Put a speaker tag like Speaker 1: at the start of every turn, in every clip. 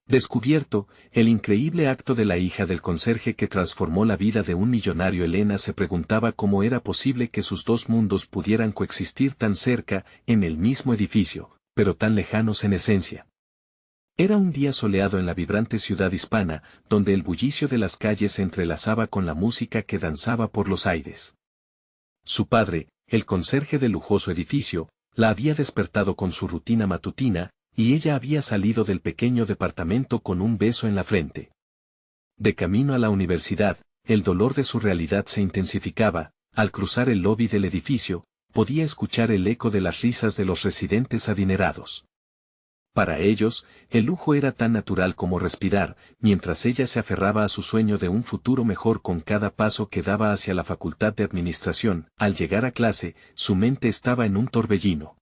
Speaker 1: Descubierto, el increíble acto de la hija del conserje que transformó la vida de un millonario. Elena se preguntaba cómo era posible que sus dos mundos pudieran coexistir tan cerca, en el mismo edificio, pero tan lejanos en esencia. Era un día soleado en la vibrante ciudad hispana, donde el bullicio de las calles se entrelazaba con la música que danzaba por los aires. Su padre, el conserje del lujoso edificio, la había despertado con su rutina matutina, y ella había salido del pequeño departamento con un beso en la frente. De camino a la universidad, el dolor de su realidad se intensificaba. Al cruzar el lobby del edificio, podía escuchar el eco de las risas de los residentes adinerados. Para ellos, el lujo era tan natural como respirar, mientras ella se aferraba a su sueño de un futuro mejor con cada paso que daba hacia la facultad de administración. Al llegar a clase, su mente estaba en un torbellino.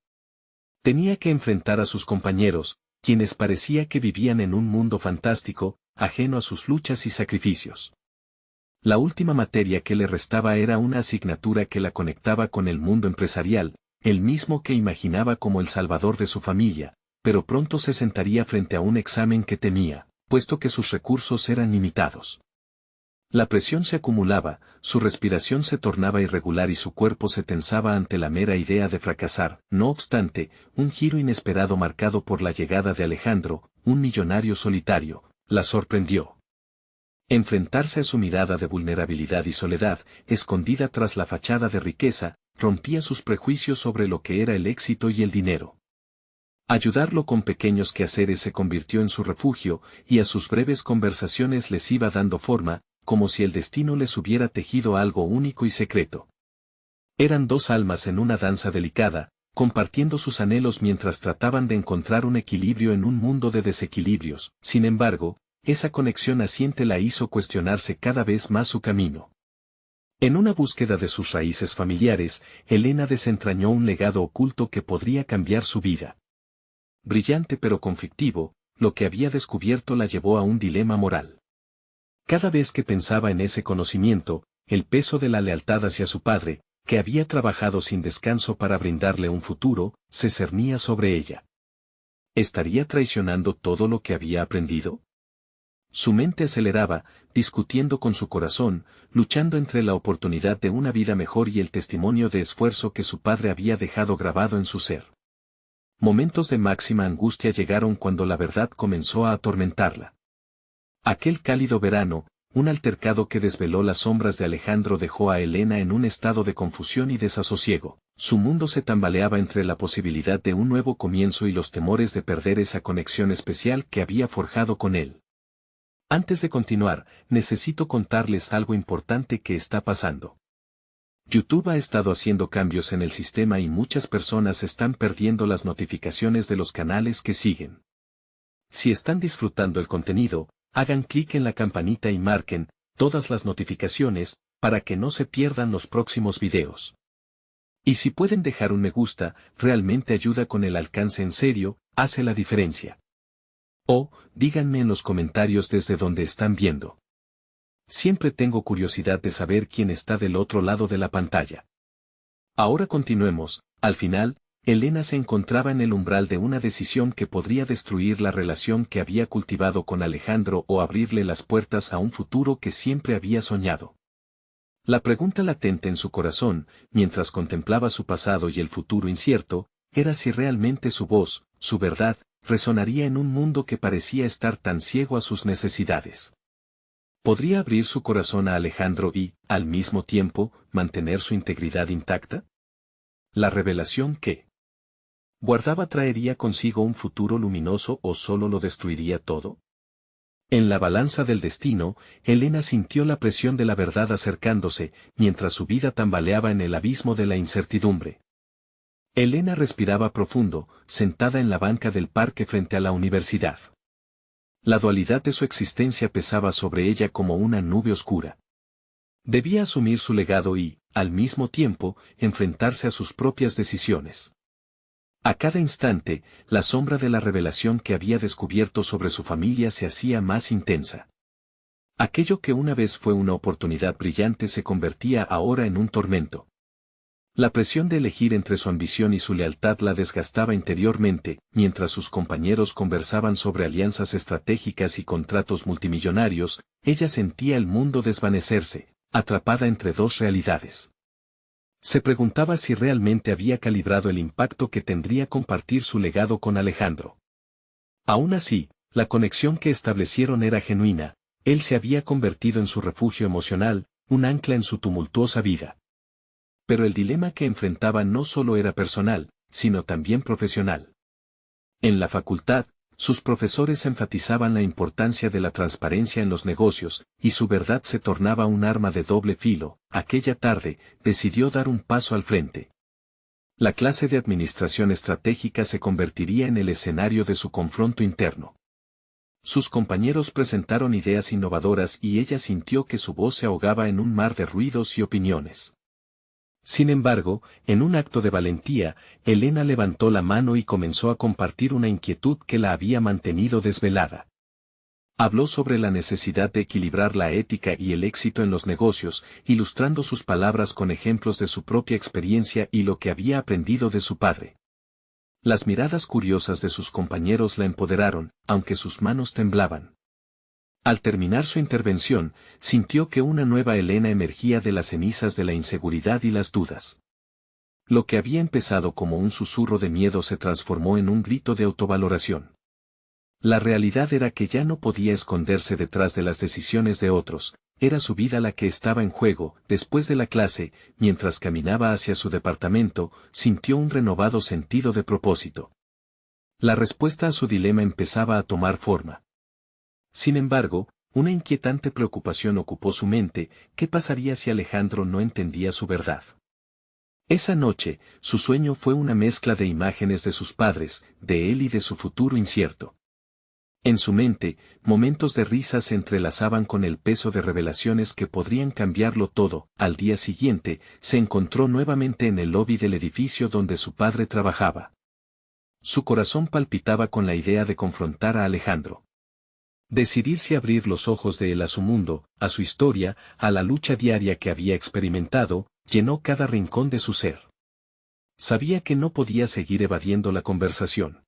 Speaker 1: Tenía que enfrentar a sus compañeros, quienes parecía que vivían en un mundo fantástico, ajeno a sus luchas y sacrificios. La última materia que le restaba era una asignatura que la conectaba con el mundo empresarial, el mismo que imaginaba como el salvador de su familia, pero pronto se sentaría frente a un examen que temía, puesto que sus recursos eran limitados. La presión se acumulaba, su respiración se tornaba irregular y su cuerpo se tensaba ante la mera idea de fracasar. No obstante, un giro inesperado marcado por la llegada de Alejandro, un millonario solitario, la sorprendió. Enfrentarse a su mirada de vulnerabilidad y soledad, escondida tras la fachada de riqueza, rompía sus prejuicios sobre lo que era el éxito y el dinero. Ayudarlo con pequeños quehaceres se convirtió en su refugio, y a sus breves conversaciones les iba dando forma, como si el destino les hubiera tejido algo único y secreto. Eran dos almas en una danza delicada, compartiendo sus anhelos mientras trataban de encontrar un equilibrio en un mundo de desequilibrios. Sin embargo, esa conexión naciente la hizo cuestionarse cada vez más su camino. En una búsqueda de sus raíces familiares, Elena desentrañó un legado oculto que podría cambiar su vida. Brillante pero conflictivo, lo que había descubierto la llevó a un dilema moral. Cada vez que pensaba en ese conocimiento, el peso de la lealtad hacia su padre, que había trabajado sin descanso para brindarle un futuro, se cernía sobre ella. ¿Estaría traicionando todo lo que había aprendido? Su mente aceleraba, discutiendo con su corazón, luchando entre la oportunidad de una vida mejor y el testimonio de esfuerzo que su padre había dejado grabado en su ser. Momentos de máxima angustia llegaron cuando la verdad comenzó a atormentarla. Aquel cálido verano, un altercado que desveló las sombras de Alejandro dejó a Elena en un estado de confusión y desasosiego. Su mundo se tambaleaba entre la posibilidad de un nuevo comienzo y los temores de perder esa conexión especial que había forjado con él. Antes de continuar, necesito contarles algo importante que está pasando. YouTube ha estado haciendo cambios en el sistema y muchas personas están perdiendo las notificaciones de los canales que siguen. Si están disfrutando el contenido, hagan clic en la campanita y marquen todas las notificaciones para que no se pierdan los próximos videos. Y si pueden dejar un me gusta, realmente ayuda con el alcance, en serio, hace la diferencia. O, díganme en los comentarios desde donde están viendo. Siempre tengo curiosidad de saber quién está del otro lado de la pantalla. Ahora continuemos. Al final, Elena se encontraba en el umbral de una decisión que podría destruir la relación que había cultivado con Alejandro o abrirle las puertas a un futuro que siempre había soñado. La pregunta latente en su corazón, mientras contemplaba su pasado y el futuro incierto, era si realmente su voz, su verdad, resonaría en un mundo que parecía estar tan ciego a sus necesidades. ¿Podría abrir su corazón a Alejandro y, al mismo tiempo, mantener su integridad intacta? La revelación que guardaba traería consigo un futuro luminoso o solo lo destruiría todo. En la balanza del destino, Elena sintió la presión de la verdad acercándose, mientras su vida tambaleaba en el abismo de la incertidumbre. Elena respiraba profundo, sentada en la banca del parque frente a la universidad. La dualidad de su existencia pesaba sobre ella como una nube oscura. Debía asumir su legado y, al mismo tiempo, enfrentarse a sus propias decisiones. A cada instante, la sombra de la revelación que había descubierto sobre su familia se hacía más intensa. Aquello que una vez fue una oportunidad brillante se convertía ahora en un tormento. La presión de elegir entre su ambición y su lealtad la desgastaba interiormente, mientras sus compañeros conversaban sobre alianzas estratégicas y contratos multimillonarios, ella sentía el mundo desvanecerse, atrapada entre dos realidades. Se preguntaba si realmente había calibrado el impacto que tendría compartir su legado con Alejandro. Aún así, la conexión que establecieron era genuina, él se había convertido en su refugio emocional, un ancla en su tumultuosa vida. Pero el dilema que enfrentaba no solo era personal, sino también profesional. En la facultad, sus profesores enfatizaban la importancia de la transparencia en los negocios, y su verdad se tornaba un arma de doble filo. Aquella tarde, decidió dar un paso al frente. La clase de administración estratégica se convertiría en el escenario de su confronto interno. Sus compañeros presentaron ideas innovadoras y ella sintió que su voz se ahogaba en un mar de ruidos y opiniones. Sin embargo, en un acto de valentía, Elena levantó la mano y comenzó a compartir una inquietud que la había mantenido desvelada. Habló sobre la necesidad de equilibrar la ética y el éxito en los negocios, ilustrando sus palabras con ejemplos de su propia experiencia y lo que había aprendido de su padre. Las miradas curiosas de sus compañeros la empoderaron, aunque sus manos temblaban. Al terminar su intervención, sintió que una nueva Elena emergía de las cenizas de la inseguridad y las dudas. Lo que había empezado como un susurro de miedo se transformó en un grito de autovaloración. La realidad era que ya no podía esconderse detrás de las decisiones de otros, era su vida la que estaba en juego. Después de la clase, mientras caminaba hacia su departamento, sintió un renovado sentido de propósito. La respuesta a su dilema empezaba a tomar forma. Sin embargo, una inquietante preocupación ocupó su mente: ¿qué pasaría si Alejandro no entendía su verdad? Esa noche, su sueño fue una mezcla de imágenes de sus padres, de él y de su futuro incierto. En su mente, momentos de risa se entrelazaban con el peso de revelaciones que podrían cambiarlo todo. Al día siguiente, se encontró nuevamente en el lobby del edificio donde su padre trabajaba. Su corazón palpitaba con la idea de confrontar a Alejandro. Decidir si abrir los ojos de él a su mundo, a su historia, a la lucha diaria que había experimentado, llenó cada rincón de su ser. Sabía que no podía seguir evadiendo la conversación.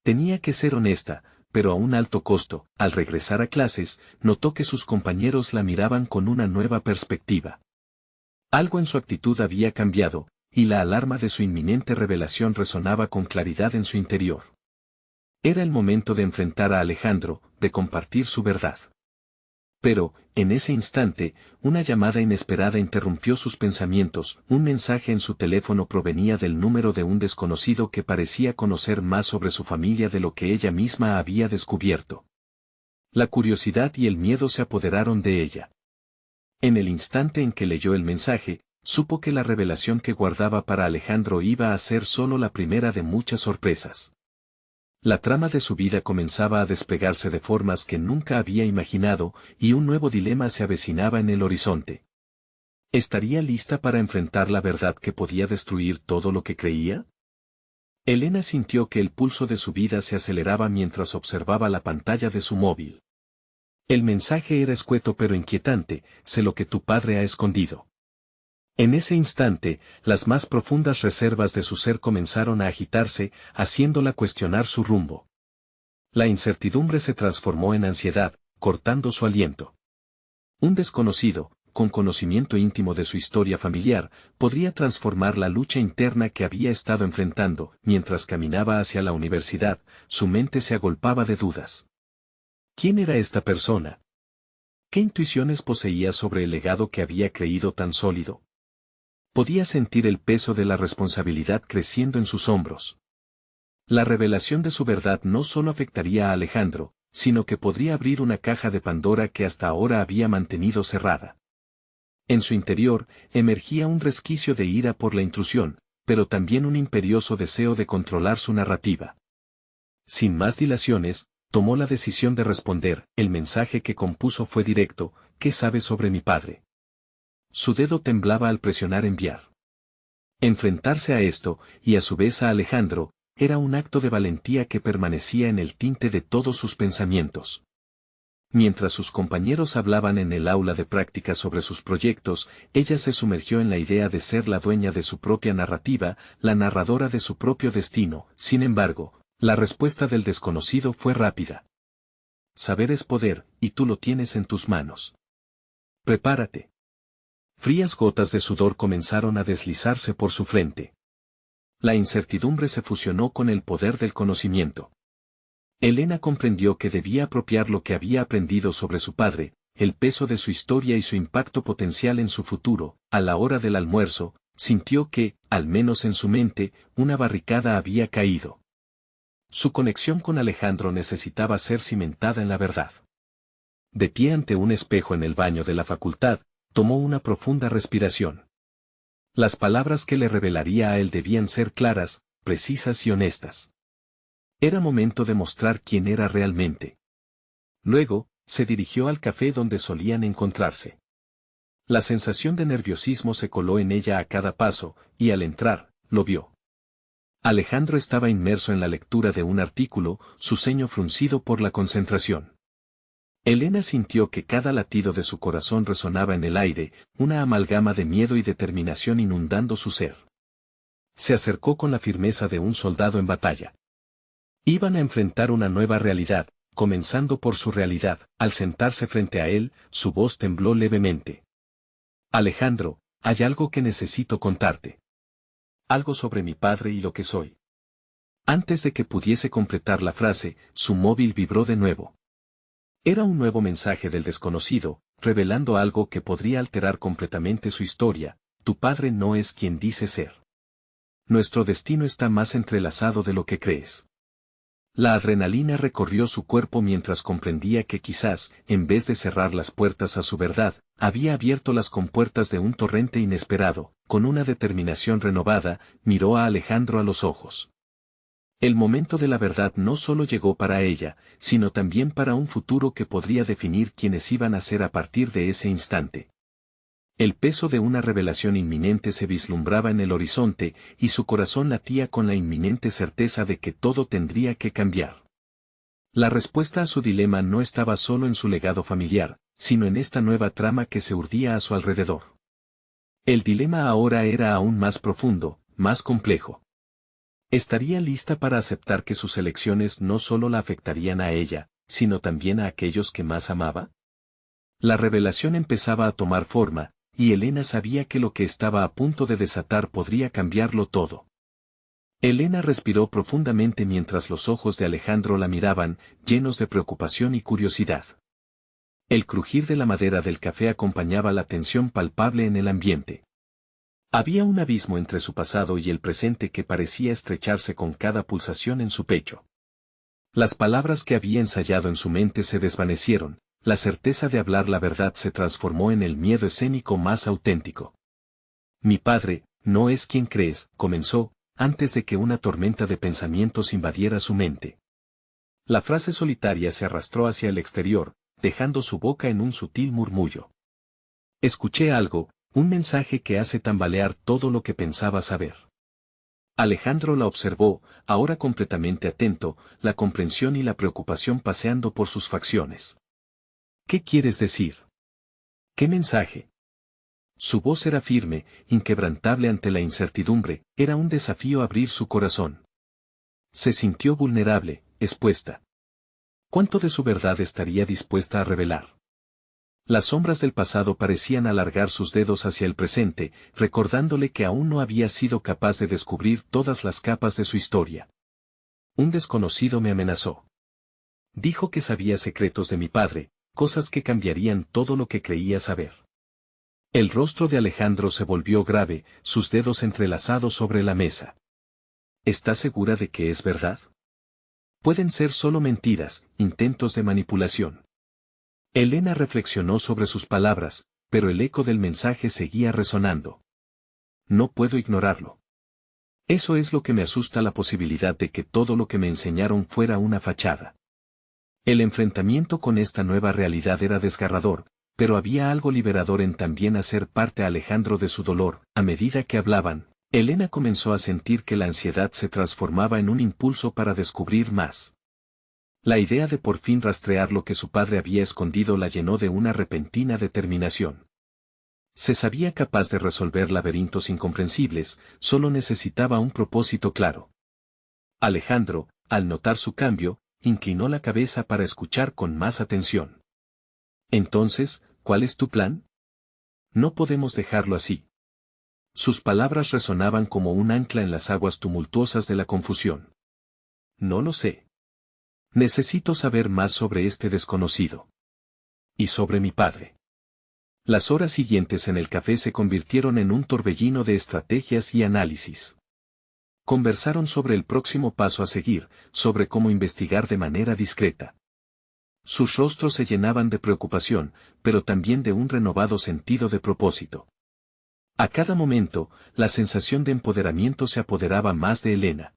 Speaker 1: Tenía que ser honesta, pero a un alto costo. Al regresar a clases, notó que sus compañeros la miraban con una nueva perspectiva. Algo en su actitud había cambiado, y la alarma de su inminente revelación resonaba con claridad en su interior. Era el momento de enfrentar a Alejandro, de compartir su verdad. Pero, en ese instante, una llamada inesperada interrumpió sus pensamientos. Un mensaje en su teléfono provenía del número de un desconocido que parecía conocer más sobre su familia de lo que ella misma había descubierto. La curiosidad y el miedo se apoderaron de ella. En el instante en que leyó el mensaje, supo que la revelación que guardaba para Alejandro iba a ser solo la primera de muchas sorpresas. La trama de su vida comenzaba a desplegarse de formas que nunca había imaginado, y un nuevo dilema se avecinaba en el horizonte. ¿Estaría lista para enfrentar la verdad que podía destruir todo lo que creía? Elena sintió que el pulso de su vida se aceleraba mientras observaba la pantalla de su móvil. El mensaje era escueto pero inquietante: sé lo que tu padre ha escondido. En ese instante, las más profundas reservas de su ser comenzaron a agitarse, haciéndola cuestionar su rumbo. La incertidumbre se transformó en ansiedad, cortando su aliento. Un desconocido, con conocimiento íntimo de su historia familiar, podría transformar la lucha interna que había estado enfrentando. Mientras caminaba hacia la universidad, su mente se agolpaba de dudas. ¿Quién era esta persona? ¿Qué intuiciones poseía sobre el legado que había creído tan sólido? Podía sentir el peso de la responsabilidad creciendo en sus hombros. La revelación de su verdad no solo afectaría a Alejandro, sino que podría abrir una caja de Pandora que hasta ahora había mantenido cerrada. En su interior, emergía un resquicio de ira por la intrusión, pero también un imperioso deseo de controlar su narrativa. Sin más dilaciones, tomó la decisión de responder. El mensaje que compuso fue directo: ¿qué sabes sobre mi padre? Su dedo temblaba al presionar enviar. Enfrentarse a esto, y a su vez a Alejandro, era un acto de valentía que permanecía en el tinte de todos sus pensamientos. Mientras sus compañeros hablaban en el aula de práctica sobre sus proyectos, ella se sumergió en la idea de ser la dueña de su propia narrativa, la narradora de su propio destino. Sin embargo, la respuesta del desconocido fue rápida. Saber es poder, y tú lo tienes en tus manos. Prepárate. Frías gotas de sudor comenzaron a deslizarse por su frente. La incertidumbre se fusionó con el poder del conocimiento. Elena comprendió que debía apropiar lo que había aprendido sobre su padre, el peso de su historia y su impacto potencial en su futuro. A la hora del almuerzo, sintió que, al menos en su mente, una barricada había caído. Su conexión con Alejandro necesitaba ser cimentada en la verdad. De pie ante un espejo en el baño de la facultad, tomó una profunda respiración. Las palabras que le revelaría a él debían ser claras, precisas y honestas. Era momento de mostrar quién era realmente. Luego, se dirigió al café donde solían encontrarse. La sensación de nerviosismo se coló en ella a cada paso, y al entrar, lo vio. Alejandro estaba inmerso en la lectura de un artículo, su ceño fruncido por la concentración. Elena sintió que cada latido de su corazón resonaba en el aire, una amalgama de miedo y determinación inundando su ser. Se acercó con la firmeza de un soldado en batalla. Iban a enfrentar una nueva realidad, comenzando por su realidad. Al sentarse frente a él, su voz tembló levemente. Alejandro, hay algo que necesito contarte. Algo sobre mi padre y lo que soy. Antes de que pudiese completar la frase, su móvil vibró de nuevo. Era un nuevo mensaje del desconocido, revelando algo que podría alterar completamente su historia. Tu padre no es quien dice ser. Nuestro destino está más entrelazado de lo que crees. La adrenalina recorrió su cuerpo mientras comprendía que quizás, en vez de cerrar las puertas a su verdad, había abierto las compuertas de un torrente inesperado. Con una determinación renovada, miró a Alejandro a los ojos. El momento de la verdad no solo llegó para ella, sino también para un futuro que podría definir quiénes iban a ser a partir de ese instante. El peso de una revelación inminente se vislumbraba en el horizonte, y su corazón latía con la inminente certeza de que todo tendría que cambiar. La respuesta a su dilema no estaba solo en su legado familiar, sino en esta nueva trama que se urdía a su alrededor. El dilema ahora era aún más profundo, más complejo. ¿Estaría lista para aceptar que sus elecciones no solo la afectarían a ella, sino también a aquellos que más amaba? La revelación empezaba a tomar forma, y Elena sabía que lo que estaba a punto de desatar podría cambiarlo todo. Elena respiró profundamente mientras los ojos de Alejandro la miraban, llenos de preocupación y curiosidad. El crujir de la madera del café acompañaba la tensión palpable en el ambiente. Había un abismo entre su pasado y el presente que parecía estrecharse con cada pulsación en su pecho. Las palabras que había ensayado en su mente se desvanecieron. La certeza de hablar la verdad se transformó en el miedo escénico más auténtico. Mi padre, no es quien crees, comenzó, antes de que una tormenta de pensamientos invadiera su mente. La frase solitaria se arrastró hacia el exterior, dejando su boca en un sutil murmullo. Escuché algo, un mensaje que hace tambalear todo lo que pensaba saber. Alejandro la observó, ahora completamente atento, la comprensión y la preocupación paseando por sus facciones. ¿Qué quieres decir? ¿Qué mensaje? Su voz era firme, inquebrantable ante la incertidumbre, era un desafío abrir su corazón. Se sintió vulnerable, expuesta. ¿Cuánto de su verdad estaría dispuesta a revelar? Las sombras del pasado parecían alargar sus dedos hacia el presente, recordándole que aún no había sido capaz de descubrir todas las capas de su historia. Un desconocido me amenazó. Dijo que sabía secretos de mi padre, cosas que cambiarían todo lo que creía saber. El rostro de Alejandro se volvió grave, sus dedos entrelazados sobre la mesa. ¿Estás segura de que es verdad? Pueden ser solo mentiras, intentos de manipulación. Elena reflexionó sobre sus palabras, pero el eco del mensaje seguía resonando. No puedo ignorarlo. Eso es lo que me asusta, la posibilidad de que todo lo que me enseñaron fuera una fachada. El enfrentamiento con esta nueva realidad era desgarrador, pero había algo liberador en también hacer parte a Alejandro de su dolor. A medida que hablaban, Elena comenzó a sentir que la ansiedad se transformaba en un impulso para descubrir más. La idea de por fin rastrear lo que su padre había escondido la llenó de una repentina determinación. Se sabía capaz de resolver laberintos incomprensibles, solo necesitaba un propósito claro. Alejandro, al notar su cambio, inclinó la cabeza para escuchar con más atención. Entonces, ¿cuál es tu plan? No podemos dejarlo así. Sus palabras resonaban como un ancla en las aguas tumultuosas de la confusión. No lo sé. Necesito saber más sobre este desconocido. Y sobre mi padre. Las horas siguientes en el café se convirtieron en un torbellino de estrategias y análisis. Conversaron sobre el próximo paso a seguir, sobre cómo investigar de manera discreta. Sus rostros se llenaban de preocupación, pero también de un renovado sentido de propósito. A cada momento, la sensación de empoderamiento se apoderaba más de Elena.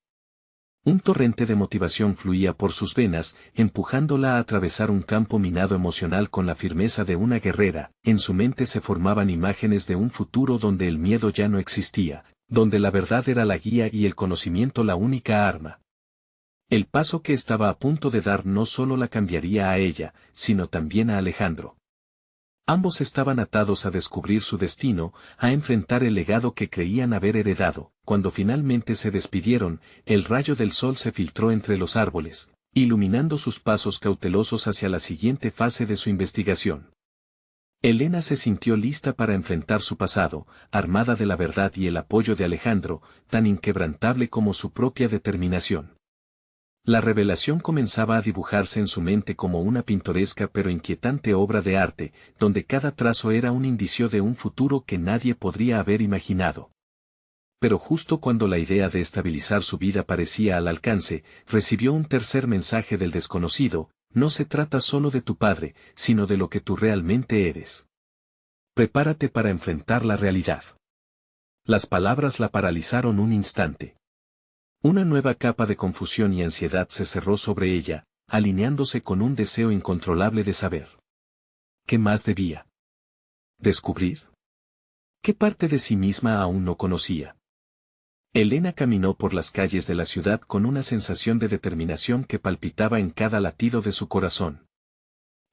Speaker 1: Un torrente de motivación fluía por sus venas, empujándola a atravesar un campo minado emocional con la firmeza de una guerrera. En su mente se formaban imágenes de un futuro donde el miedo ya no existía, donde la verdad era la guía y el conocimiento la única arma. El paso que estaba a punto de dar no solo la cambiaría a ella, sino también a Alejandro. Ambos estaban atados a descubrir su destino, a enfrentar el legado que creían haber heredado. Cuando finalmente se despidieron, el rayo del sol se filtró entre los árboles, iluminando sus pasos cautelosos hacia la siguiente fase de su investigación. Elena se sintió lista para enfrentar su pasado, armada de la verdad y el apoyo de Alejandro, tan inquebrantable como su propia determinación. La revelación comenzaba a dibujarse en su mente como una pintoresca pero inquietante obra de arte, donde cada trazo era un indicio de un futuro que nadie podría haber imaginado. Pero justo cuando la idea de estabilizar su vida parecía al alcance, recibió un tercer mensaje del desconocido: no se trata solo de tu padre, sino de lo que tú realmente eres. Prepárate para enfrentar la realidad. Las palabras la paralizaron un instante. Una nueva capa de confusión y ansiedad se cerró sobre ella, alineándose con un deseo incontrolable de saber. ¿Qué más debía descubrir? ¿Qué parte de sí misma aún no conocía? Elena caminó por las calles de la ciudad con una sensación de determinación que palpitaba en cada latido de su corazón.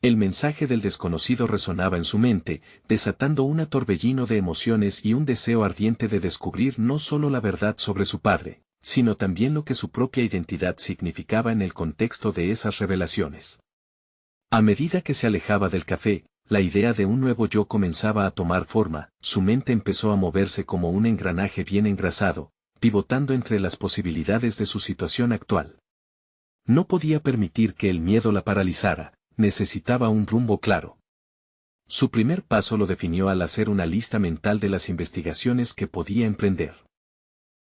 Speaker 1: El mensaje del desconocido resonaba en su mente, desatando un torbellino de emociones y un deseo ardiente de descubrir no solo la verdad sobre su padre, sino también lo que su propia identidad significaba en el contexto de esas revelaciones. A medida que se alejaba del café, la idea de un nuevo yo comenzaba a tomar forma. Su mente empezó a moverse como un engranaje bien engrasado, pivotando entre las posibilidades de su situación actual. No podía permitir que el miedo la paralizara, necesitaba un rumbo claro. Su primer paso lo definió al hacer una lista mental de las investigaciones que podía emprender.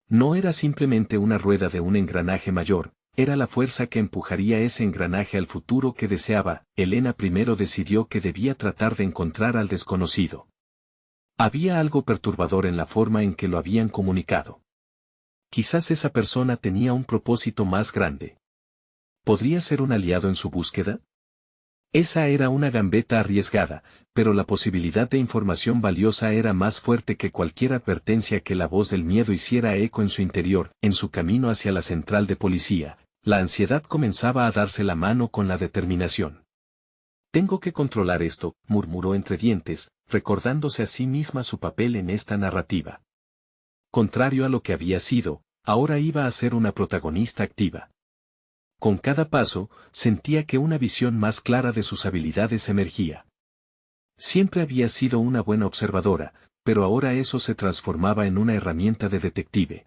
Speaker 1: No era simplemente una rueda de un engranaje mayor, era la fuerza que empujaría ese engranaje al futuro que deseaba. Elena primero decidió que debía tratar de encontrar al desconocido. Había algo perturbador en la forma en que lo habían comunicado. Quizás esa persona tenía un propósito más grande. ¿Podría ser un aliado en su búsqueda? Esa era una gambeta arriesgada, pero la posibilidad de información valiosa era más fuerte que cualquier advertencia que la voz del miedo hiciera eco en su interior. En su camino hacia la central de policía, la ansiedad comenzaba a darse la mano con la determinación. Tengo que controlar esto, murmuró entre dientes, recordándose a sí misma su papel en esta narrativa. Contrario a lo que había sido, ahora iba a ser una protagonista activa. Con cada paso, sentía que una visión más clara de sus habilidades emergía. Siempre había sido una buena observadora, pero ahora eso se transformaba en una herramienta de detective.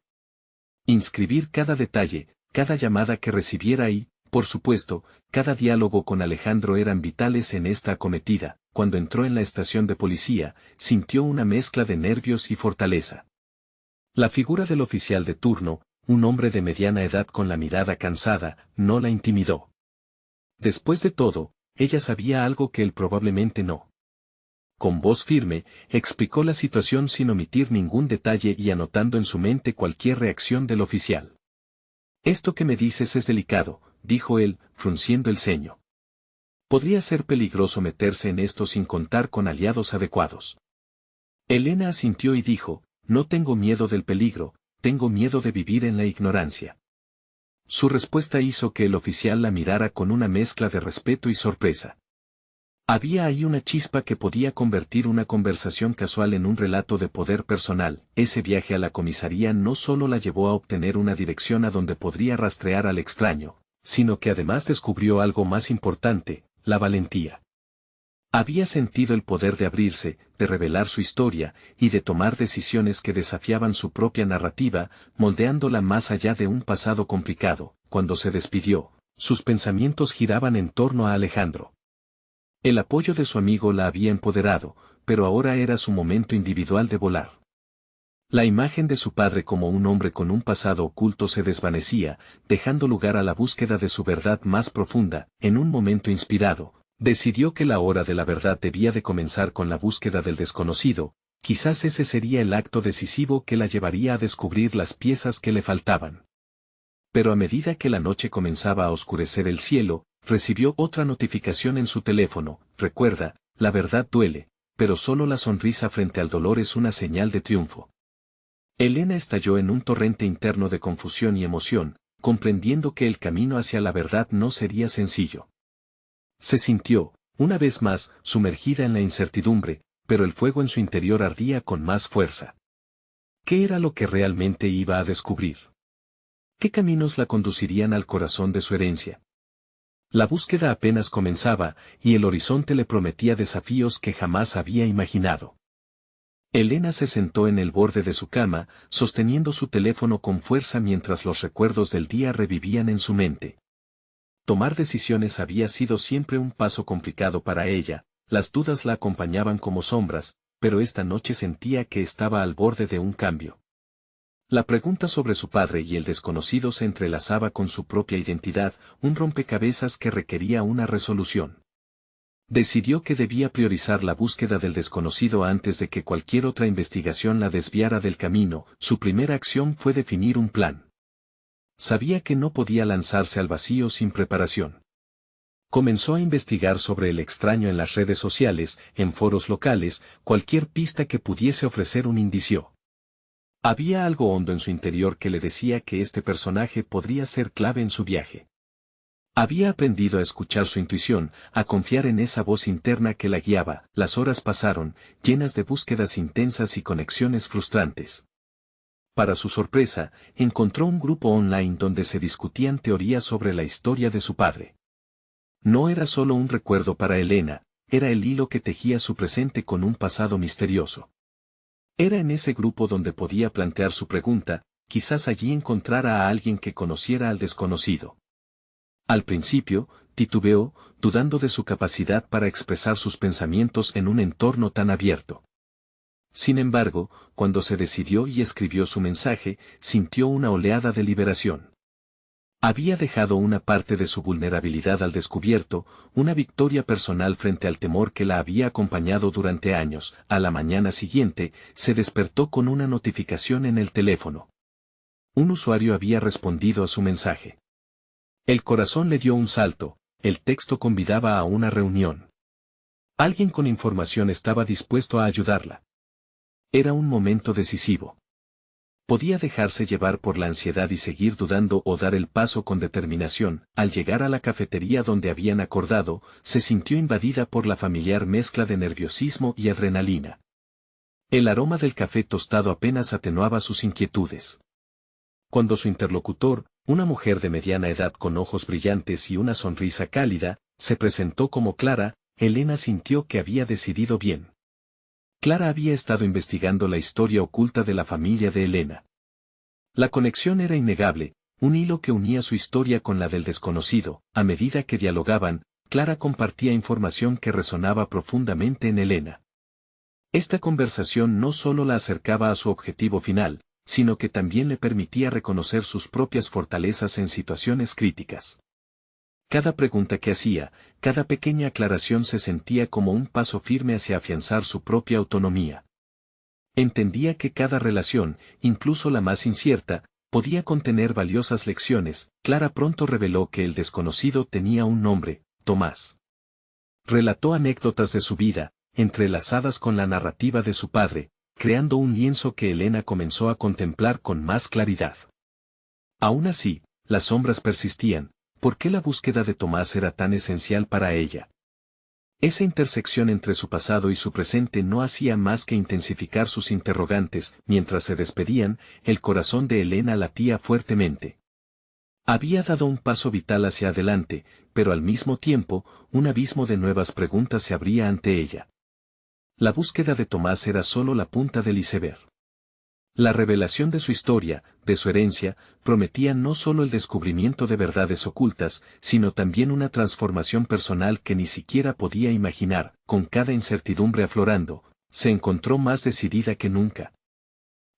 Speaker 1: Inscribir cada detalle, cada llamada que recibiera y, por supuesto, cada diálogo con Alejandro eran vitales en esta acometida. Cuando entró en la estación de policía, sintió una mezcla de nervios y fortaleza. La figura del oficial de turno, un hombre de mediana edad con la mirada cansada, no la intimidó. Después de todo, ella sabía algo que él probablemente no. Con voz firme, explicó la situación sin omitir ningún detalle y anotando en su mente cualquier reacción del oficial. «Esto que me dices es delicado», dijo él, frunciendo el ceño. «Podría ser peligroso meterse en esto sin contar con aliados adecuados». Elena asintió y dijo: «No tengo miedo del peligro, tengo miedo de vivir en la ignorancia». Su respuesta hizo que el oficial la mirara con una mezcla de respeto y sorpresa. Había ahí una chispa que podía convertir una conversación casual en un relato de poder personal. Ese viaje a la comisaría no solo la llevó a obtener una dirección a donde podría rastrear al extraño, sino que además descubrió algo más importante, la valentía. Había sentido el poder de abrirse, de revelar su historia, y de tomar decisiones que desafiaban su propia narrativa, moldeándola más allá de un pasado complicado. Cuando se despidió, sus pensamientos giraban en torno a Alejandro. El apoyo de su amigo la había empoderado, pero ahora era su momento individual de volar. La imagen de su padre como un hombre con un pasado oculto se desvanecía, dejando lugar a la búsqueda de su verdad más profunda. En un momento inspirado, decidió que la hora de la verdad debía de comenzar con la búsqueda del desconocido. Quizás ese sería el acto decisivo que la llevaría a descubrir las piezas que le faltaban. Pero a medida que la noche comenzaba a oscurecer el cielo, recibió otra notificación en su teléfono. Recuerda, la verdad duele, pero solo la sonrisa frente al dolor es una señal de triunfo. Elena estalló en un torrente interno de confusión y emoción, comprendiendo que el camino hacia la verdad no sería sencillo. Se sintió, una vez más, sumergida en la incertidumbre, pero el fuego en su interior ardía con más fuerza. ¿Qué era lo que realmente iba a descubrir? ¿Qué caminos la conducirían al corazón de su herencia? La búsqueda apenas comenzaba, y el horizonte le prometía desafíos que jamás había imaginado. Elena se sentó en el borde de su cama, sosteniendo su teléfono con fuerza mientras los recuerdos del día revivían en su mente. Tomar decisiones había sido siempre un paso complicado para ella, las dudas la acompañaban como sombras, pero esta noche sentía que estaba al borde de un cambio. La pregunta sobre su padre y el desconocido se entrelazaba con su propia identidad, un rompecabezas que requería una resolución. Decidió que debía priorizar la búsqueda del desconocido antes de que cualquier otra investigación la desviara del camino. Su primera acción fue definir un plan. Sabía que no podía lanzarse al vacío sin preparación. Comenzó a investigar sobre el extraño en las redes sociales, en foros locales, cualquier pista que pudiese ofrecer un indicio. Había algo hondo en su interior que le decía que este personaje podría ser clave en su viaje. Había aprendido a escuchar su intuición, a confiar en esa voz interna que la guiaba. Las horas pasaron, llenas de búsquedas intensas y conexiones frustrantes. Para su sorpresa, encontró un grupo online donde se discutían teorías sobre la historia de su padre. No era solo un recuerdo para Elena, era el hilo que tejía su presente con un pasado misterioso. Era en ese grupo donde podía plantear su pregunta, quizás allí encontrara a alguien que conociera al desconocido. Al principio, titubeó, dudando de su capacidad para expresar sus pensamientos en un entorno tan abierto. Sin embargo, cuando se decidió y escribió su mensaje, sintió una oleada de liberación. Había dejado una parte de su vulnerabilidad al descubierto, una victoria personal frente al temor que la había acompañado durante años. A la mañana siguiente, se despertó con una notificación en el teléfono. Un usuario había respondido a su mensaje. El corazón le dio un salto, el texto convidaba a una reunión. Alguien con información estaba dispuesto a ayudarla. Era un momento decisivo. Podía dejarse llevar por la ansiedad y seguir dudando o dar el paso con determinación. Al llegar a la cafetería donde habían acordado, se sintió invadida por la familiar mezcla de nerviosismo y adrenalina. El aroma del café tostado apenas atenuaba sus inquietudes. Cuando su interlocutor, una mujer de mediana edad con ojos brillantes y una sonrisa cálida, se presentó como Clara, Elena sintió que había decidido bien. Clara había estado investigando la historia oculta de la familia de Elena. La conexión era innegable, un hilo que unía su historia con la del desconocido. A medida que dialogaban, Clara compartía información que resonaba profundamente en Elena. Esta conversación no solo la acercaba a su objetivo final, sino que también le permitía reconocer sus propias fortalezas en situaciones críticas. Cada pregunta que hacía, cada pequeña aclaración se sentía como un paso firme hacia afianzar su propia autonomía. Entendía que cada relación, incluso la más incierta, podía contener valiosas lecciones. Clara pronto reveló que el desconocido tenía un nombre, Tomás. Relató anécdotas de su vida, entrelazadas con la narrativa de su padre, creando un lienzo que Elena comenzó a contemplar con más claridad. Aún así, las sombras persistían. ¿Por qué la búsqueda de Tomás era tan esencial para ella? Esa intersección entre su pasado y su presente no hacía más que intensificar sus interrogantes. Mientras se despedían, el corazón de Elena latía fuertemente. Había dado un paso vital hacia adelante, pero al mismo tiempo, un abismo de nuevas preguntas se abría ante ella. La búsqueda de Tomás era solo la punta del iceberg. La revelación de su historia, de su herencia, prometía no solo el descubrimiento de verdades ocultas, sino también una transformación personal que ni siquiera podía imaginar. Con cada incertidumbre aflorando, se encontró más decidida que nunca.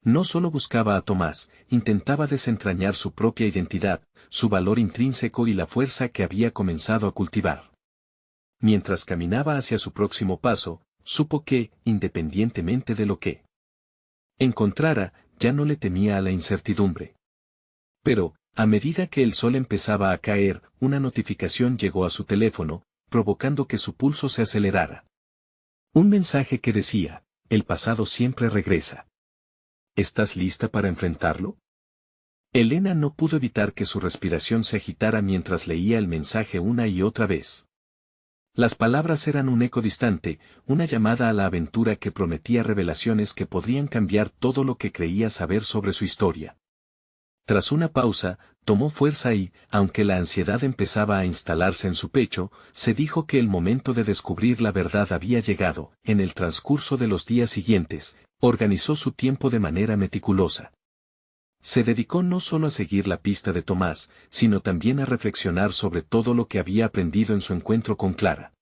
Speaker 1: No solo buscaba a Tomás, intentaba desentrañar su propia identidad, su valor intrínseco y la fuerza que había comenzado a cultivar. Mientras caminaba hacia su próximo paso, supo que, independientemente de lo que encontrara, ya no le temía a la incertidumbre. Pero, a medida que el sol empezaba a caer, una notificación llegó a su teléfono, provocando que su pulso se acelerara. Un mensaje que decía, el pasado siempre regresa. ¿Estás lista para enfrentarlo? Elena no pudo evitar que su respiración se agitara mientras leía el mensaje una y otra vez. Las palabras eran un eco distante, una llamada a la aventura que prometía revelaciones que podrían cambiar todo lo que creía saber sobre su historia. Tras una pausa, tomó fuerza y, aunque la ansiedad empezaba a instalarse en su pecho, se dijo que el momento de descubrir la verdad había llegado. En el transcurso de los días siguientes, organizó su tiempo de manera meticulosa. Se dedicó no solo a seguir la pista de Tomás, sino también a reflexionar sobre todo lo que había aprendido en su encuentro con Clara.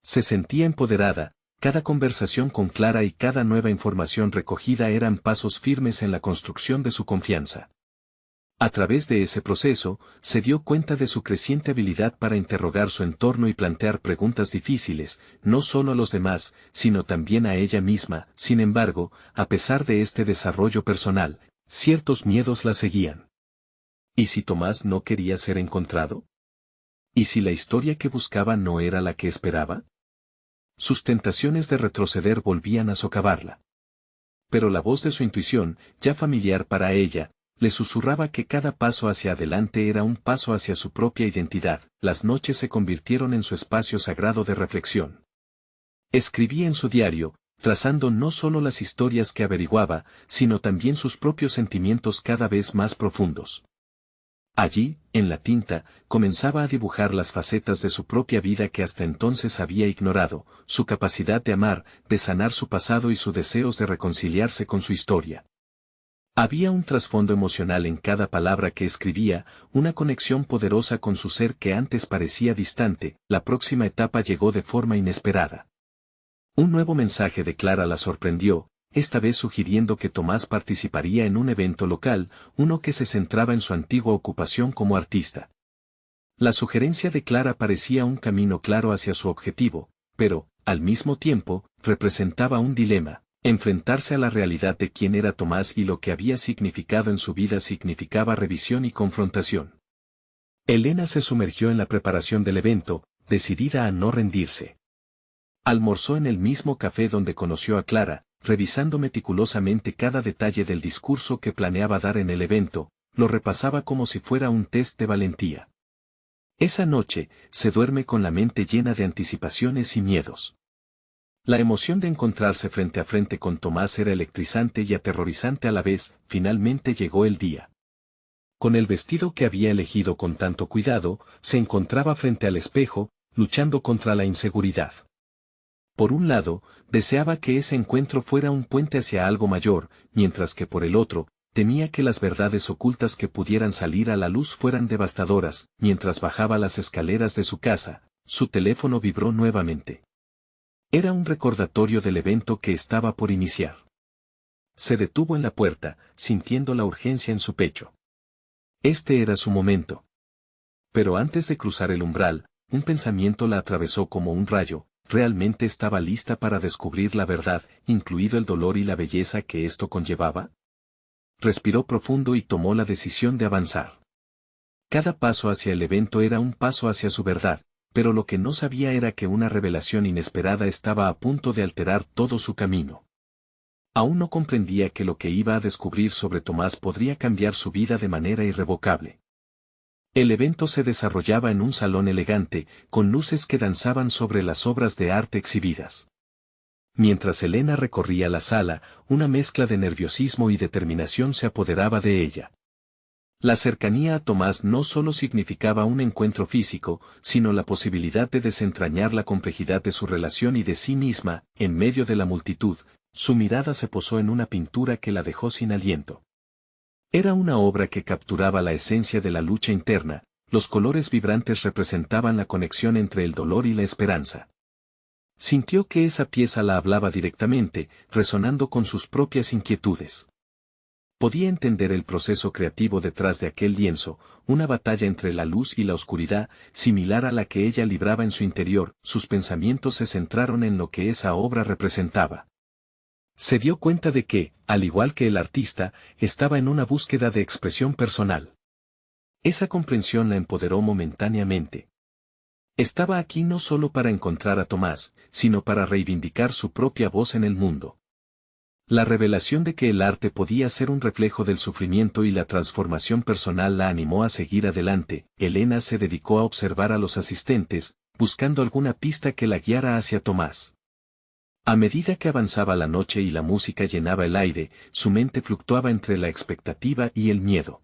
Speaker 1: Se sentía empoderada, cada conversación con Clara y cada nueva información recogida eran pasos firmes en la construcción de su confianza. A través de ese proceso, se dio cuenta de su creciente habilidad para interrogar su entorno y plantear preguntas difíciles, no solo a los demás, sino también a ella misma. Sin embargo, a pesar de este desarrollo personal, ciertos miedos la seguían. ¿Y si Tomás no quería ser encontrado? ¿Y si la historia que buscaba no era la que esperaba? Sus tentaciones de retroceder volvían a socavarla. Pero la voz de su intuición, ya familiar para ella, le susurraba que cada paso hacia adelante era un paso hacia su propia identidad. Las noches se convirtieron en su espacio sagrado de reflexión. Escribía en su diario, trazando no solo las historias que averiguaba, sino también sus propios sentimientos cada vez más profundos. Allí, en la tinta, comenzaba a dibujar las facetas de su propia vida que hasta entonces había ignorado, su capacidad de amar, de sanar su pasado y sus deseos de reconciliarse con su historia. Había un trasfondo emocional en cada palabra que escribía, una conexión poderosa con su ser que antes parecía distante. La próxima etapa llegó de forma inesperada. Un nuevo mensaje de Clara la sorprendió, esta vez sugiriendo que Tomás participaría en un evento local, uno que se centraba en su antigua ocupación como artista. La sugerencia de Clara parecía un camino claro hacia su objetivo, pero, al mismo tiempo, representaba un dilema. Enfrentarse a la realidad de quién era Tomás y lo que había significado en su vida significaba revisión y confrontación. Elena se sumergió en la preparación del evento, decidida a no rendirse. Almorzó en el mismo café donde conoció a Clara, revisando meticulosamente cada detalle del discurso que planeaba dar en el evento, lo repasaba como si fuera un test de valentía. Esa noche, se duerme con la mente llena de anticipaciones y miedos. La emoción de encontrarse frente a frente con Tomás era electrizante y aterrorizante a la vez. Finalmente llegó el día. Con el vestido que había elegido con tanto cuidado, se encontraba frente al espejo, luchando contra la inseguridad. Por un lado, deseaba que ese encuentro fuera un puente hacia algo mayor, mientras que por el otro, temía que las verdades ocultas que pudieran salir a la luz fueran devastadoras. Mientras bajaba las escaleras de su casa, su teléfono vibró nuevamente. Era un recordatorio del evento que estaba por iniciar. Se detuvo en la puerta, sintiendo la urgencia en su pecho. Este era su momento. Pero antes de cruzar el umbral, un pensamiento la atravesó como un rayo. ¿Realmente estaba lista para descubrir la verdad, incluido el dolor y la belleza que esto conllevaba? Respiró profundo y tomó la decisión de avanzar. Cada paso hacia el evento era un paso hacia su verdad, pero lo que no sabía era que una revelación inesperada estaba a punto de alterar todo su camino. Aún no comprendía que lo que iba a descubrir sobre Tomás podría cambiar su vida de manera irrevocable. El evento se desarrollaba en un salón elegante, con luces que danzaban sobre las obras de arte exhibidas. Mientras Elena recorría la sala, una mezcla de nerviosismo y determinación se apoderaba de ella. La cercanía a Tomás no solo significaba un encuentro físico, sino la posibilidad de desentrañar la complejidad de su relación y de sí misma. En medio de la multitud, su mirada se posó en una pintura que la dejó sin aliento. Era una obra que capturaba la esencia de la lucha interna, los colores vibrantes representaban la conexión entre el dolor y la esperanza. Sintió que esa pieza la hablaba directamente, resonando con sus propias inquietudes. Podía entender el proceso creativo detrás de aquel lienzo, una batalla entre la luz y la oscuridad, similar a la que ella libraba en su interior. Sus pensamientos se centraron en lo que esa obra representaba. Se dio cuenta de que, al igual que el artista, estaba en una búsqueda de expresión personal. Esa comprensión la empoderó momentáneamente. Estaba aquí no solo para encontrar a Tomás, sino para reivindicar su propia voz en el mundo. La revelación de que el arte podía ser un reflejo del sufrimiento y la transformación personal la animó a seguir adelante. Elena se dedicó a observar a los asistentes, buscando alguna pista que la guiara hacia Tomás. A medida que avanzaba la noche y la música llenaba el aire, su mente fluctuaba entre la expectativa y el miedo.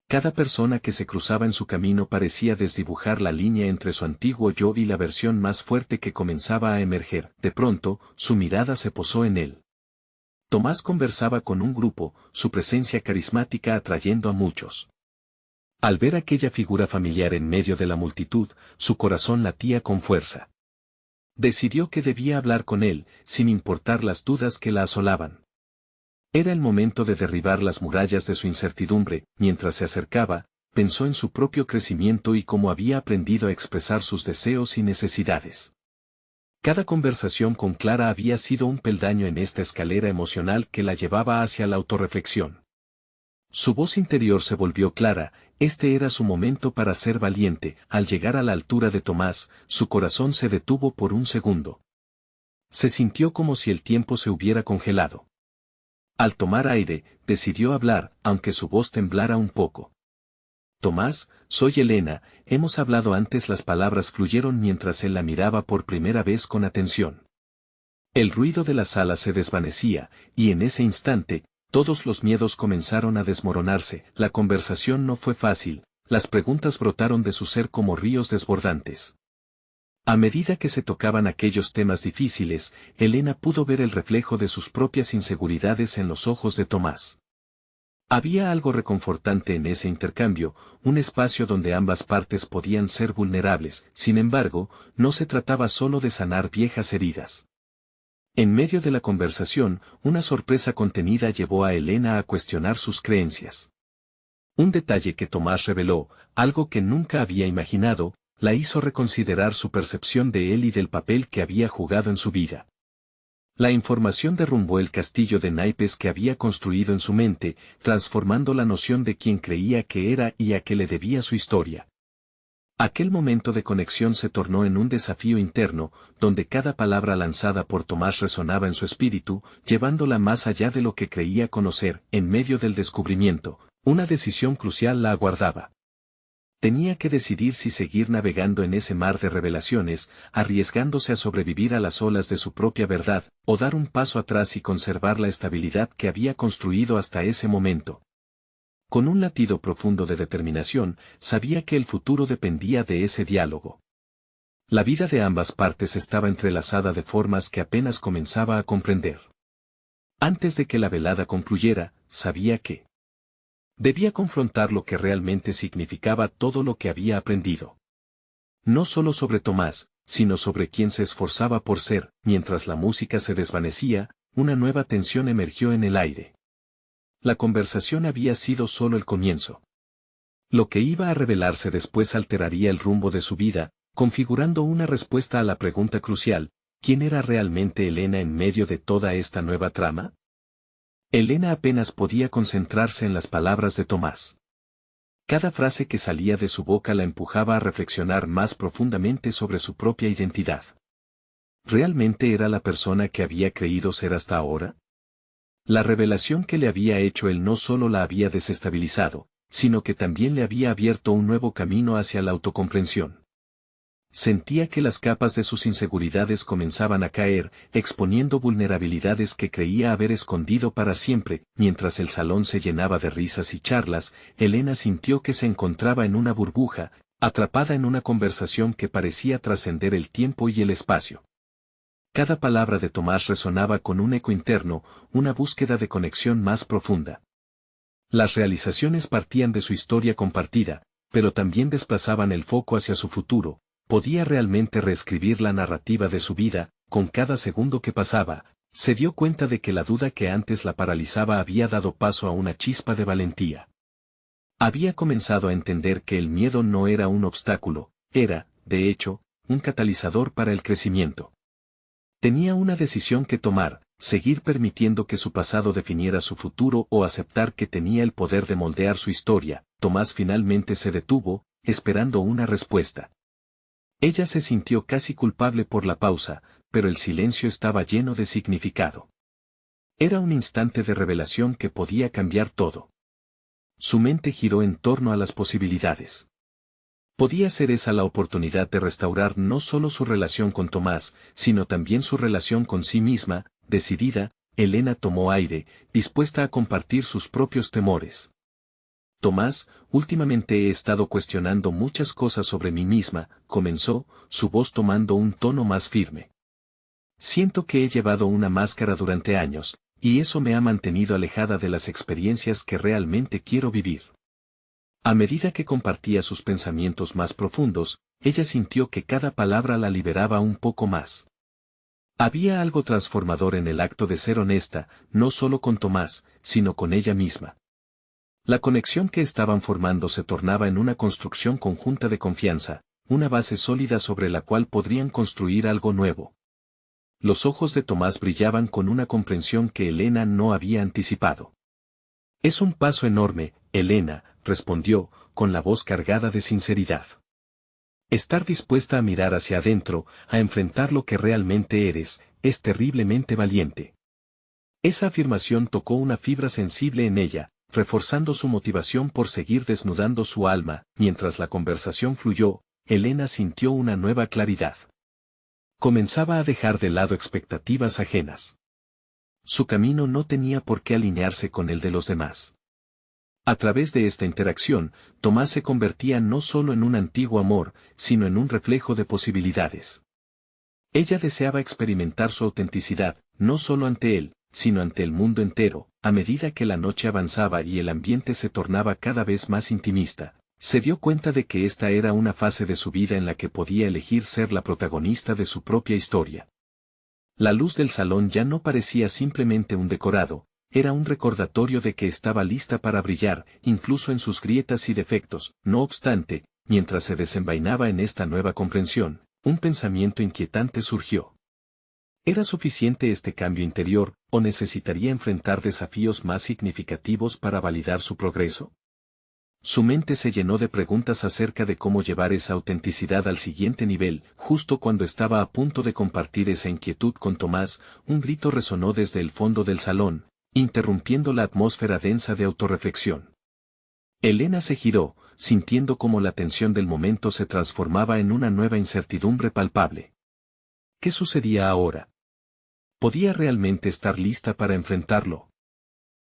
Speaker 1: Cada persona que se cruzaba en su camino parecía desdibujar la línea entre su antiguo yo y la versión más fuerte que comenzaba a emerger. De pronto, su mirada se posó en él. Tomás conversaba con un grupo, su presencia carismática atrayendo a muchos. Al ver aquella figura familiar en medio de la multitud, su corazón latía con fuerza. Decidió que debía hablar con él, sin importar las dudas que la asolaban. Era el momento de derribar las murallas de su incertidumbre. Mientras se acercaba, pensó en su propio crecimiento y cómo había aprendido a expresar sus deseos y necesidades. Cada conversación con Clara había sido un peldaño en esta escalera emocional que la llevaba hacia la autorreflexión. Su voz interior se volvió clara, este era su momento para ser valiente. Al llegar a la altura de Tomás, su corazón se detuvo por un segundo. Se sintió como si el tiempo se hubiera congelado. Al tomar aire, decidió hablar, aunque su voz temblara un poco. Tomás, soy Elena, hemos hablado antes. Las palabras fluyeron mientras él la miraba por primera vez con atención. El ruido de la sala se desvanecía, y en ese instante, todos los miedos comenzaron a desmoronarse. La conversación no fue fácil, las preguntas brotaron de su ser como ríos desbordantes. A medida que se tocaban aquellos temas difíciles, Elena pudo ver el reflejo de sus propias inseguridades en los ojos de Tomás. Había algo reconfortante en ese intercambio, un espacio donde ambas partes podían ser vulnerables. Sin embargo, no se trataba solo de sanar viejas heridas. En medio de la conversación, una sorpresa contenida llevó a Elena a cuestionar sus creencias. Un detalle que Tomás reveló, algo que nunca había imaginado, la hizo reconsiderar su percepción de él y del papel que había jugado en su vida. La información derrumbó el castillo de naipes que había construido en su mente, transformando la noción de quién creía que era y a qué le debía su historia. Aquel momento de conexión se tornó en un desafío interno, donde cada palabra lanzada por Tomás resonaba en su espíritu, llevándola más allá de lo que creía conocer. En medio del descubrimiento, una decisión crucial la aguardaba. Tenía que decidir si seguir navegando en ese mar de revelaciones, arriesgándose a sobrevivir a las olas de su propia verdad, o dar un paso atrás y conservar la estabilidad que había construido hasta ese momento. Con un latido profundo de determinación, sabía que el futuro dependía de ese diálogo. La vida de ambas partes estaba entrelazada de formas que apenas comenzaba a comprender. Antes de que la velada concluyera, sabía que debía confrontar lo que realmente significaba todo lo que había aprendido. No solo sobre Tomás, sino sobre quien se esforzaba por ser. Mientras la música se desvanecía, una nueva tensión emergió en el aire. La conversación había sido solo el comienzo. Lo que iba a revelarse después alteraría el rumbo de su vida, configurando una respuesta a la pregunta crucial: ¿quién era realmente Elena en medio de toda esta nueva trama? Elena apenas podía concentrarse en las palabras de Tomás. Cada frase que salía de su boca la empujaba a reflexionar más profundamente sobre su propia identidad. ¿Realmente era la persona que había creído ser hasta ahora? La revelación que le había hecho él no solo la había desestabilizado, sino que también le había abierto un nuevo camino hacia la autocomprensión. Sentía que las capas de sus inseguridades comenzaban a caer, exponiendo vulnerabilidades que creía haber escondido para siempre. Mientras el salón se llenaba de risas y charlas, Elena sintió que se encontraba en una burbuja, atrapada en una conversación que parecía trascender el tiempo y el espacio. Cada palabra de Tomás resonaba con un eco interno, una búsqueda de conexión más profunda. Las realizaciones partían de su historia compartida, pero también desplazaban el foco hacia su futuro. Podía realmente reescribir la narrativa de su vida. Con cada segundo que pasaba, se dio cuenta de que la duda que antes la paralizaba había dado paso a una chispa de valentía. Había comenzado a entender que el miedo no era un obstáculo, era, de hecho, un catalizador para el crecimiento. Tenía una decisión que tomar: seguir permitiendo que su pasado definiera su futuro o aceptar que tenía el poder de moldear su historia. Tomás finalmente se detuvo, esperando una respuesta. Ella se sintió casi culpable por la pausa, pero el silencio estaba lleno de significado. Era un instante de revelación que podía cambiar todo. Su mente giró en torno a las posibilidades. Podía ser esa la oportunidad de restaurar no solo su relación con Tomás, sino también su relación con sí misma. Decidida, Elena tomó aire, dispuesta a compartir sus propios temores. Tomás, últimamente he estado cuestionando muchas cosas sobre mí misma, comenzó, su voz tomando un tono más firme. Siento que he llevado una máscara durante años, y eso me ha mantenido alejada de las experiencias que realmente quiero vivir. A medida que compartía sus pensamientos más profundos, ella sintió que cada palabra la liberaba un poco más. Había algo transformador en el acto de ser honesta, no solo con Tomás, sino con ella misma. La conexión que estaban formando se tornaba en una construcción conjunta de confianza, una base sólida sobre la cual podrían construir algo nuevo. Los ojos de Tomás brillaban con una comprensión que Elena no había anticipado. Es un paso enorme, Elena, respondió, con la voz cargada de sinceridad. Estar dispuesta a mirar hacia adentro, a enfrentar lo que realmente eres, es terriblemente valiente. Esa afirmación tocó una fibra sensible en ella, reforzando su motivación por seguir desnudando su alma. Mientras la conversación fluyó, Elena sintió una nueva claridad. Comenzaba a dejar de lado expectativas ajenas. Su camino no tenía por qué alinearse con el de los demás. A través de esta interacción, Tomás se convertía no solo en un antiguo amor, sino en un reflejo de posibilidades. Ella deseaba experimentar su autenticidad, no solo ante él, sino ante el mundo entero. A medida que la noche avanzaba y el ambiente se tornaba cada vez más intimista, se dio cuenta de que esta era una fase de su vida en la que podía elegir ser la protagonista de su propia historia. La luz del salón ya no parecía simplemente un decorado, era un recordatorio de que estaba lista para brillar, incluso en sus grietas y defectos. No obstante, mientras se desenvainaba en esta nueva comprensión, un pensamiento inquietante surgió. ¿Era suficiente este cambio interior, o necesitaría enfrentar desafíos más significativos para validar su progreso? Su mente se llenó de preguntas acerca de cómo llevar esa autenticidad al siguiente nivel. Justo cuando estaba a punto de compartir esa inquietud con Tomás, un grito resonó desde el fondo del salón, interrumpiendo la atmósfera densa de autorreflexión. Elena se giró, sintiendo cómo la tensión del momento se transformaba en una nueva incertidumbre palpable. ¿Qué sucedía ahora? ¿Podía realmente estar lista para enfrentarlo?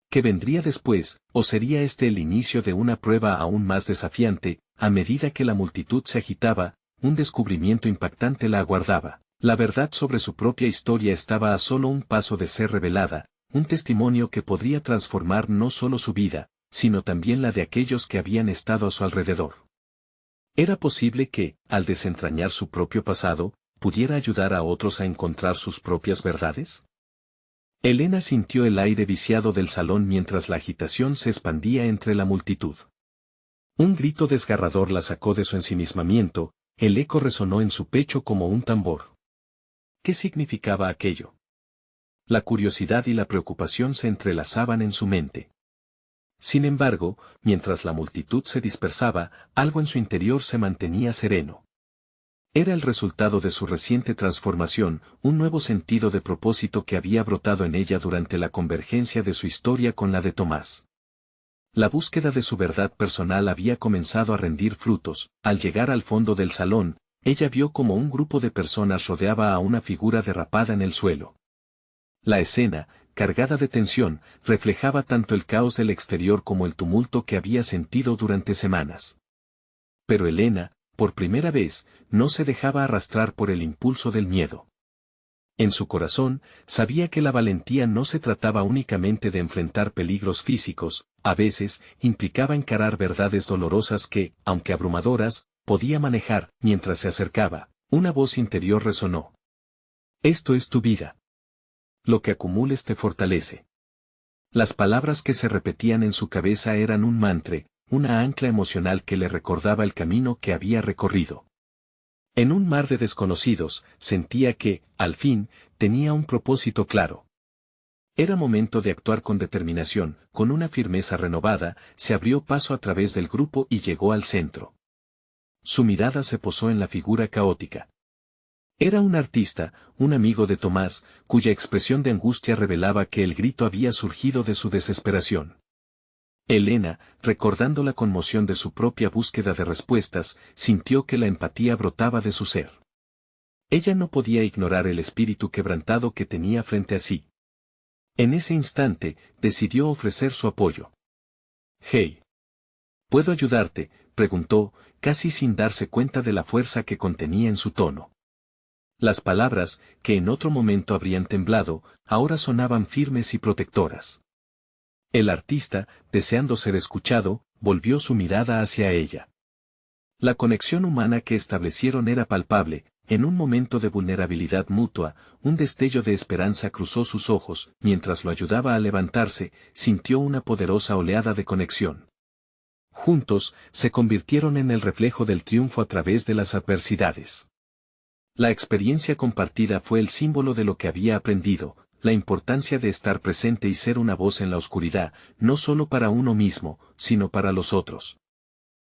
Speaker 1: ¿Qué vendría después, o sería este el inicio de una prueba aún más desafiante? A medida que la multitud se agitaba, un descubrimiento impactante la aguardaba. La verdad sobre su propia historia estaba a solo un paso de ser revelada, un testimonio que podría transformar no solo su vida, sino también la de aquellos que habían estado a su alrededor. ¿Era posible que, al desentrañar su propio pasado, pudiera ayudar a otros a encontrar sus propias verdades? Elena sintió el aire viciado del salón mientras la agitación se expandía entre la multitud. Un grito desgarrador la sacó de su ensimismamiento, el eco resonó en su pecho como un tambor. ¿Qué significaba aquello? La curiosidad y la preocupación se entrelazaban en su mente. Sin embargo, mientras la multitud se dispersaba, algo en su interior se mantenía sereno. Era el resultado de su reciente transformación, un nuevo sentido de propósito que había brotado en ella durante la convergencia de su historia con la de Tomás. La búsqueda de su verdad personal había comenzado a rendir frutos. Al llegar al fondo del salón, ella vio como un grupo de personas rodeaba a una figura derrapada en el suelo. La escena, cargada de tensión, reflejaba tanto el caos del exterior como el tumulto que había sentido durante semanas. Pero Elena, por primera vez, no se dejaba arrastrar por el impulso del miedo. En su corazón, sabía que la valentía no se trataba únicamente de enfrentar peligros físicos, a veces, implicaba encarar verdades dolorosas que, aunque abrumadoras, podía manejar. Mientras se acercaba, una voz interior resonó. Esto es tu vida. Lo que acumules te fortalece. Las palabras que se repetían en su cabeza eran un mantra, una ancla emocional que le recordaba el camino que había recorrido. En un mar de desconocidos, sentía que, al fin, tenía un propósito claro. Era momento de actuar con determinación. Con una firmeza renovada, se abrió paso a través del grupo y llegó al centro. Su mirada se posó en la figura caótica. Era un artista, un amigo de Tomás, cuya expresión de angustia revelaba que el grito había surgido de su desesperación. Elena, recordando la conmoción de su propia búsqueda de respuestas, sintió que la empatía brotaba de su ser. Ella no podía ignorar el espíritu quebrantado que tenía frente a sí. En ese instante, decidió ofrecer su apoyo. «Hey. ¿Puedo ayudarte?», preguntó, casi sin darse cuenta de la fuerza que contenía en su tono. Las palabras, que en otro momento habrían temblado, ahora sonaban firmes y protectoras. El artista, deseando ser escuchado, volvió su mirada hacia ella. La conexión humana que establecieron era palpable. En un momento de vulnerabilidad mutua, un destello de esperanza cruzó sus ojos. Mientras lo ayudaba a levantarse, sintió una poderosa oleada de conexión. Juntos, se convirtieron en el reflejo del triunfo a través de las adversidades. La experiencia compartida fue el símbolo de lo que había aprendido, la importancia de estar presente y ser una voz en la oscuridad, no solo para uno mismo, sino para los otros.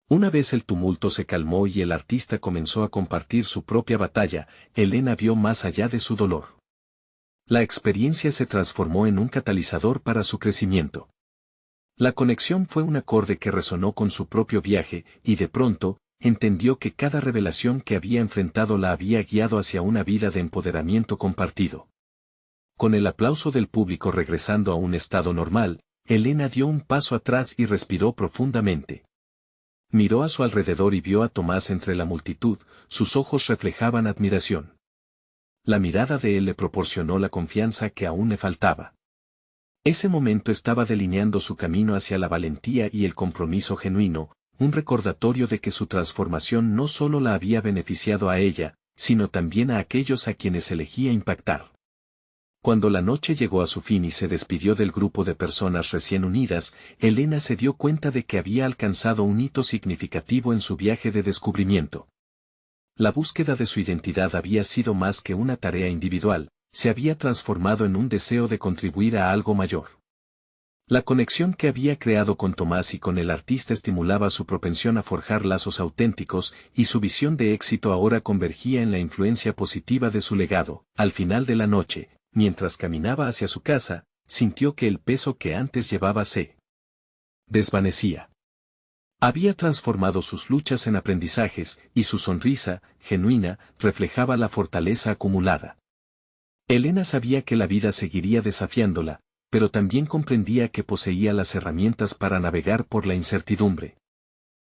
Speaker 1: Una vez el tumulto se calmó y el artista comenzó a compartir su propia batalla, Elena vio más allá de su dolor. La experiencia se transformó en un catalizador para su crecimiento. La conexión fue un acorde que resonó con su propio viaje, y de pronto, entendió que cada revelación que había enfrentado la había guiado hacia una vida de empoderamiento compartido. Con el aplauso del público regresando a un estado normal, Elena dio un paso atrás y respiró profundamente. Miró a su alrededor y vio a Tomás entre la multitud, sus ojos reflejaban admiración. La mirada de él le proporcionó la confianza que aún le faltaba. Ese momento estaba delineando su camino hacia la valentía y el compromiso genuino, un recordatorio de que su transformación no solo la había beneficiado a ella, sino también a aquellos a quienes elegía impactar. Cuando la noche llegó a su fin y se despidió del grupo de personas recién unidas, Elena se dio cuenta de que había alcanzado un hito significativo en su viaje de descubrimiento. La búsqueda de su identidad había sido más que una tarea individual, se había transformado en un deseo de contribuir a algo mayor. La conexión que había creado con Tomás y con el artista estimulaba su propensión a forjar lazos auténticos, y su visión de éxito ahora convergía en la influencia positiva de su legado. Al final de la noche, mientras caminaba hacia su casa, sintió que el peso que antes llevaba se desvanecía. Había transformado sus luchas en aprendizajes, y su sonrisa, genuina, reflejaba la fortaleza acumulada. Elena sabía que la vida seguiría desafiándola, pero también comprendía que poseía las herramientas para navegar por la incertidumbre.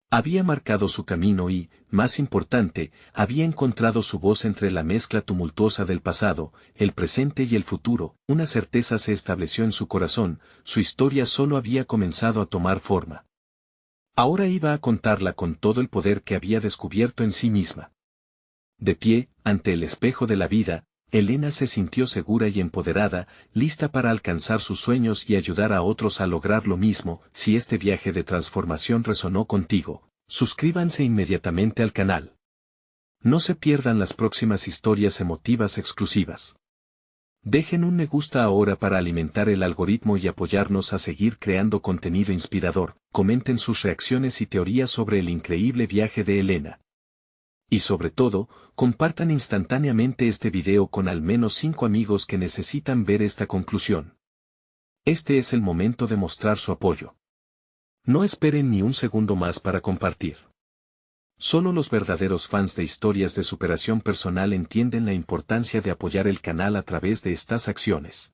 Speaker 1: Había marcado su camino y, más importante, había encontrado su voz entre la mezcla tumultuosa del pasado, el presente y el futuro. Una certeza se estableció en su corazón, su historia solo había comenzado a tomar forma. Ahora iba a contarla con todo el poder que había descubierto en sí misma. De pie, ante el espejo de la vida, Elena se sintió segura y empoderada, lista para alcanzar sus sueños y ayudar a otros a lograr lo mismo. Si este viaje de transformación resonó contigo, suscríbanse inmediatamente al canal. No se pierdan las próximas historias emotivas exclusivas. Dejen un me gusta ahora para alimentar el algoritmo y apoyarnos a seguir creando contenido inspirador. Comenten sus reacciones y teorías sobre el increíble viaje de Elena. Y sobre todo, compartan instantáneamente este video con al menos 5 amigos que necesitan ver esta conclusión. Este es el momento de mostrar su apoyo. No esperen ni un segundo más para compartir. Solo los verdaderos fans de historias de superación personal entienden la importancia de apoyar el canal a través de estas acciones.